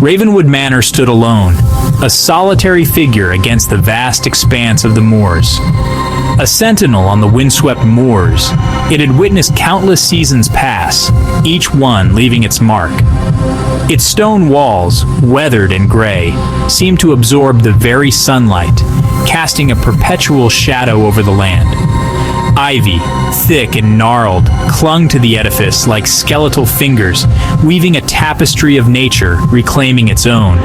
Ravenwood Manor stood alone, a solitary figure against the vast expanse of the moors. A sentinel on the windswept moors, it had witnessed countless seasons pass, each one leaving its mark. Its stone walls, weathered and gray, seemed to absorb the very sunlight, casting a perpetual shadow over the land. Ivy, thick and gnarled, clung to the edifice like skeletal fingers, weaving a tapestry of nature reclaiming its own.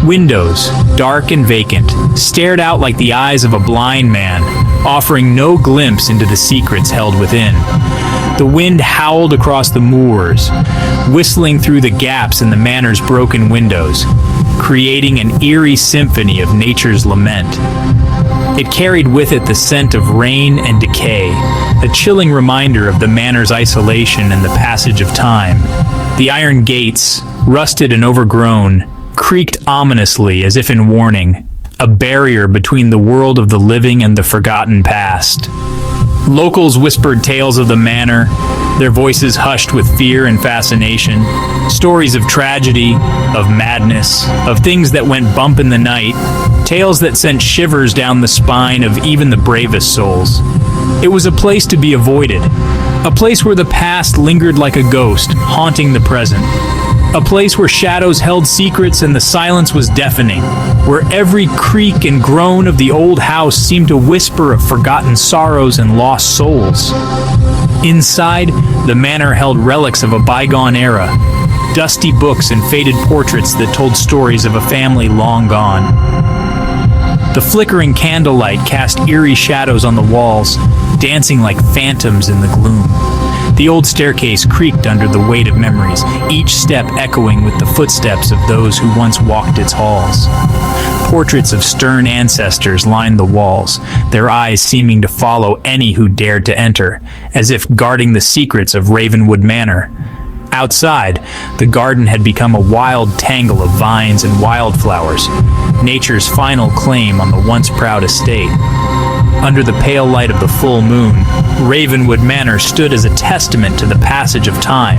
Windows, dark and vacant, stared out like the eyes of a blind man, offering no glimpse into the secrets held within. The wind howled across the moors, whistling through the gaps in the manor's broken windows, creating an eerie symphony of nature's lament. It carried with it the scent of rain and decay, a chilling reminder of the manor's isolation and the passage of time. The iron gates, rusted and overgrown, creaked ominously as if in warning, a barrier between the world of the living and the forgotten past. Locals whispered tales of the manor, their voices hushed with fear and fascination, stories of tragedy, of madness, of things that went bump in the night, tales that sent shivers down the spine of even the bravest souls. It was a place to be avoided, a place where the past lingered like a ghost, haunting the present. A place where shadows held secrets and the silence was deafening, where every creak and groan of the old house seemed to whisper of forgotten sorrows and lost souls. Inside, the manor held relics of a bygone era, dusty books and faded portraits that told stories of a family long gone. The flickering candlelight cast eerie shadows on the walls, dancing like phantoms in the gloom. The old staircase creaked under the weight of memories, each step echoing with the footsteps of those who once walked its halls. Portraits of stern ancestors lined the walls, their eyes seeming to follow any who dared to enter, as if guarding the secrets of Ravenwood Manor. Outside, the garden had become a wild tangle of vines and wildflowers, nature's final claim on the once proud estate. Under the pale light of the full moon, Ravenwood Manor stood as a testament to the passage of time,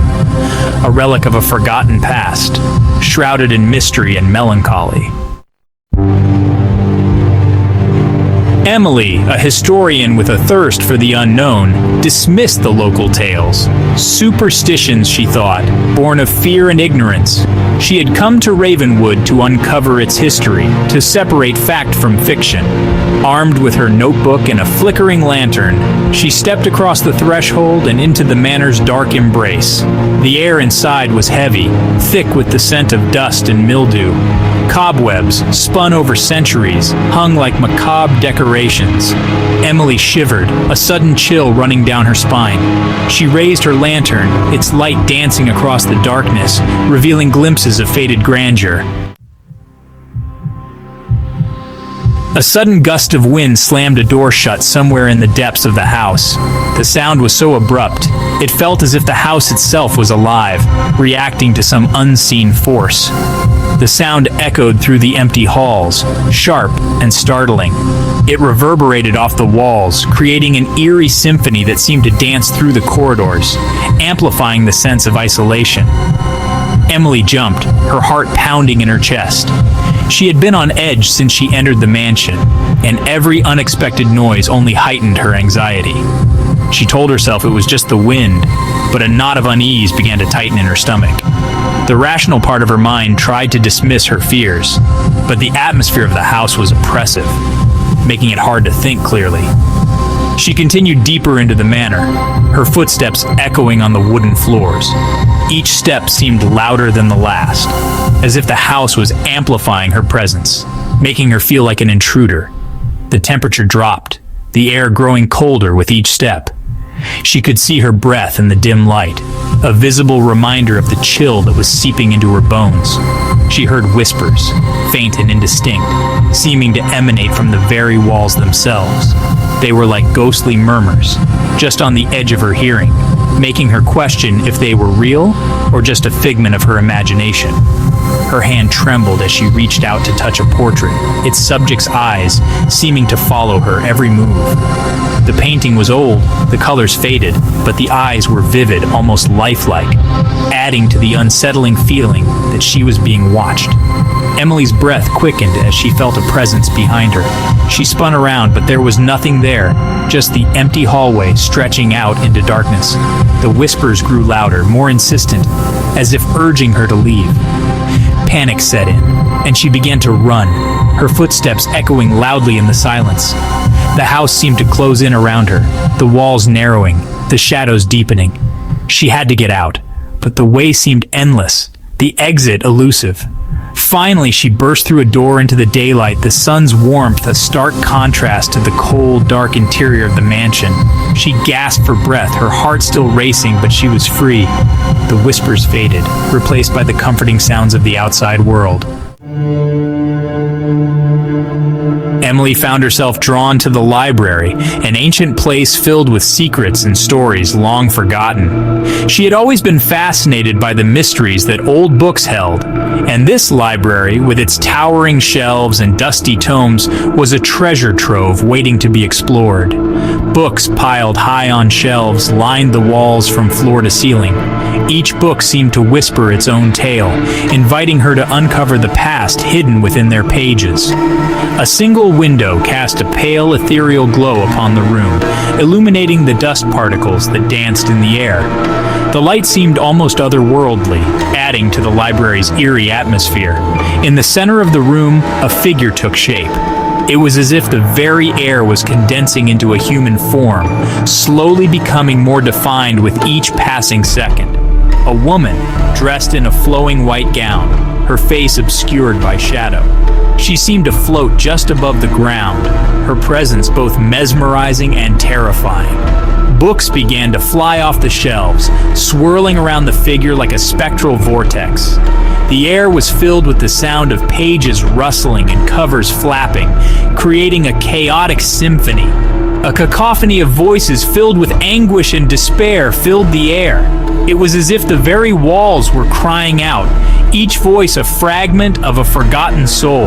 a relic of a forgotten past, shrouded in mystery and melancholy. Emily, a historian with a thirst for the unknown, dismissed the local tales. Superstitions, she thought, born of fear and ignorance. She had come to Ravenwood to uncover its history, to separate fact from fiction. Armed with her notebook and a flickering lantern, she stepped across the threshold and into the manor's dark embrace. The air inside was heavy, thick with the scent of dust and mildew. Cobwebs, spun over centuries, hung like macabre decorations. Emily shivered, a sudden chill running down her spine. She raised her lantern, its light dancing across the darkness, revealing glimpses of faded grandeur. A sudden gust of wind slammed a door shut somewhere in the depths of the house. The sound was so abrupt, it felt as if the house itself was alive, reacting to some unseen force. The sound echoed through the empty halls, sharp and startling. It reverberated off the walls, creating an eerie symphony that seemed to dance through the corridors, amplifying the sense of isolation. Emily jumped, her heart pounding in her chest. She had been on edge since she entered the mansion, and every unexpected noise only heightened her anxiety. She told herself it was just the wind, but a knot of unease began to tighten in her stomach. The rational part of her mind tried to dismiss her fears, but the atmosphere of the house was oppressive, making it hard to think clearly. She continued deeper into the manor, her footsteps echoing on the wooden floors. Each step seemed louder than the last, as if the house was amplifying her presence, making her feel like an intruder. The temperature dropped, the air growing colder with each step. She could see her breath in the dim light, a visible reminder of the chill that was seeping into her bones. She heard whispers, faint and indistinct, seeming to emanate from the very walls themselves. They were like ghostly murmurs, just on the edge of her hearing, making her question if they were real or just a figment of her imagination. Her hand trembled as she reached out to touch a portrait, its subject's eyes seeming to follow her every move. The painting was old, the colors faded, but the eyes were vivid, almost lifelike, adding to the unsettling feeling that she was being watched. Emily's breath quickened as she felt a presence behind her. She spun around, but there was nothing there, just the empty hallway stretching out into darkness. The whispers grew louder, more insistent, as if urging her to leave. Panic set in, and she began to run, her footsteps echoing loudly in the silence. The house seemed to close in around her, the walls narrowing, the shadows deepening. She had to get out, but the way seemed endless, the exit elusive. Finally, she burst through a door into the daylight, the sun's warmth a stark contrast to the cold, dark interior of the mansion. She gasped for breath, her heart still racing, but she was free. The whispers faded, replaced by the comforting sounds of the outside world. Emily found herself drawn to the library, an ancient place filled with secrets and stories long forgotten. She had always been fascinated by the mysteries that old books held, and this library, with its towering shelves and dusty tomes, was a treasure trove waiting to be explored. Books piled high on shelves lined the walls from floor to ceiling. Each book seemed to whisper its own tale, inviting her to uncover the past hidden within their pages. A single window cast a pale, ethereal glow upon the room, illuminating the dust particles that danced in the air. The light seemed almost otherworldly, adding to the library's eerie atmosphere. In the center of the room, a figure took shape. It was as if the very air was condensing into a human form, slowly becoming more defined with each passing second. A woman, dressed in a flowing white gown, her face obscured by shadow. She seemed to float just above the ground, her presence both mesmerizing and terrifying. Books began to fly off the shelves, swirling around the figure like a spectral vortex. The air was filled with the sound of pages rustling and covers flapping, creating a chaotic symphony. A cacophony of voices filled with anguish and despair filled the air. It was as if the very walls were crying out, each voice a fragment of a forgotten soul.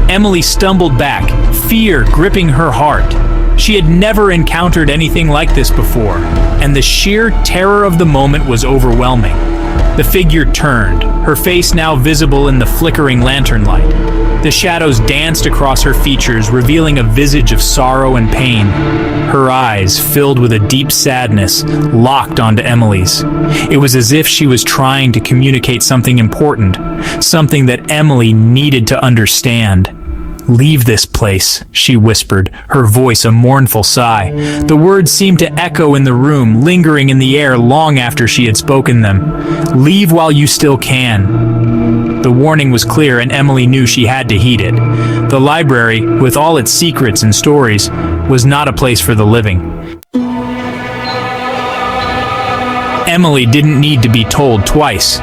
Emily stumbled back, fear gripping her heart. She had never encountered anything like this before, and the sheer terror of the moment was overwhelming. The figure turned, her face now visible in the flickering lantern light. The shadows danced across her features, revealing a visage of sorrow and pain. Her eyes, filled with a deep sadness, locked onto Emily's. It was as if she was trying to communicate something important, something that Emily needed to understand. "Leave this place," she whispered, her voice a mournful sigh. The words seemed to echo in the room, lingering in the air long after she had spoken them. "Leave while you still can." The warning was clear, and Emily knew she had to heed it. The library, with all its secrets and stories, was not a place for the living. Emily didn't need to be told twice.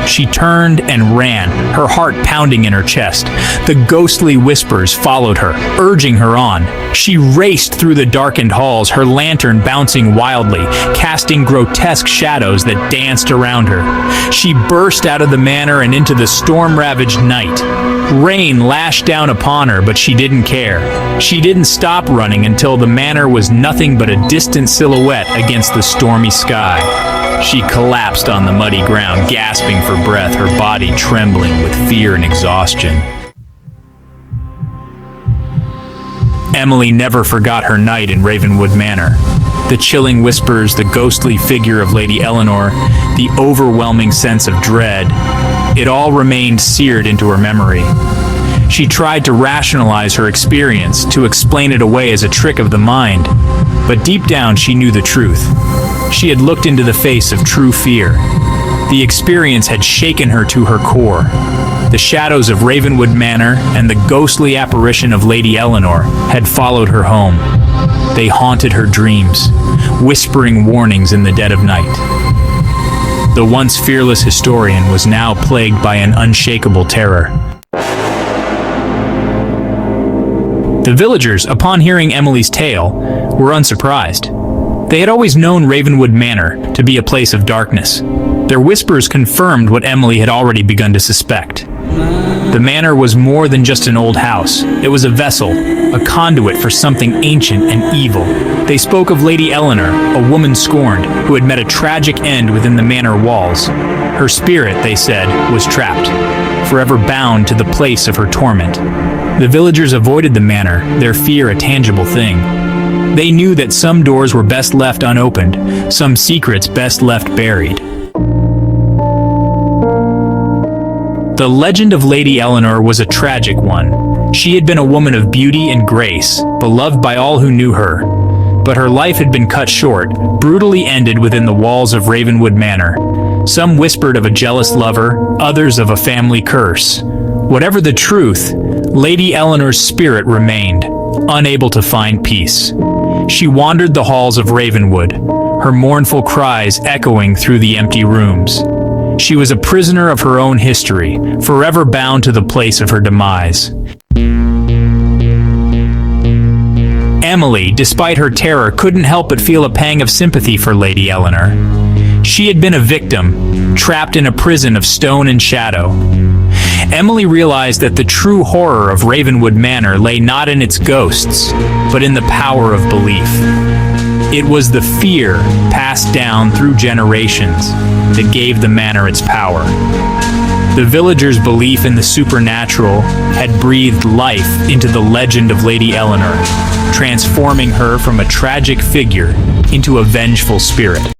She turned and ran, her heart pounding in her chest. The ghostly whispers followed her, urging her on. She raced through the darkened halls, her lantern bouncing wildly, casting grotesque shadows that danced around her. She burst out of the manor and into the storm-ravaged night. Rain lashed down upon her, but she didn't care. She didn't stop running until the manor was nothing but a distant silhouette against the stormy sky. She collapsed on the muddy ground, gasping for breath, her body trembling with fear and exhaustion. Emily never forgot her night in Ravenwood Manor. The chilling whispers, the ghostly figure of Lady Eleanor, the overwhelming sense of dread, it all remained seared into her memory. She tried to rationalize her experience, to explain it away as a trick of the mind, but deep down she knew the truth. She had looked into the face of true fear. The experience had shaken her to her core. The shadows of Ravenwood Manor and the ghostly apparition of Lady Eleanor had followed her home. They haunted her dreams, whispering warnings in the dead of night. The once fearless historian was now plagued by an unshakable terror. The villagers, upon hearing Emily's tale, were unsurprised. They had always known Ravenwood Manor to be a place of darkness. Their whispers confirmed what Emily had already begun to suspect. The manor was more than just an old house. It was a vessel, a conduit for something ancient and evil. They spoke of Lady Eleanor, a woman scorned, who had met a tragic end within the manor walls. Her spirit, they said, was trapped, forever bound to the place of her torment. The villagers avoided the manor, their fear a tangible thing. They knew that some doors were best left unopened, some secrets best left buried. The legend of Lady Eleanor was a tragic one. She had been a woman of beauty and grace, beloved by all who knew her. But her life had been cut short, brutally ended within the walls of Ravenwood Manor. Some whispered of a jealous lover, others of a family curse. Whatever the truth, Lady Eleanor's spirit remained, unable to find peace. She wandered the halls of Ravenwood, her mournful cries echoing through the empty rooms. She was a prisoner of her own history, forever bound to the place of her demise. Emily, despite her terror, couldn't help but feel a pang of sympathy for Lady Eleanor. She had been a victim, trapped in a prison of stone and shadow. Emily realized that the true horror of Ravenwood Manor lay not in its ghosts, but in the power of belief. It was the fear passed down through generations that gave the manor its power. The villagers' belief in the supernatural had breathed life into the legend of Lady Eleanor, transforming her from a tragic figure into a vengeful spirit.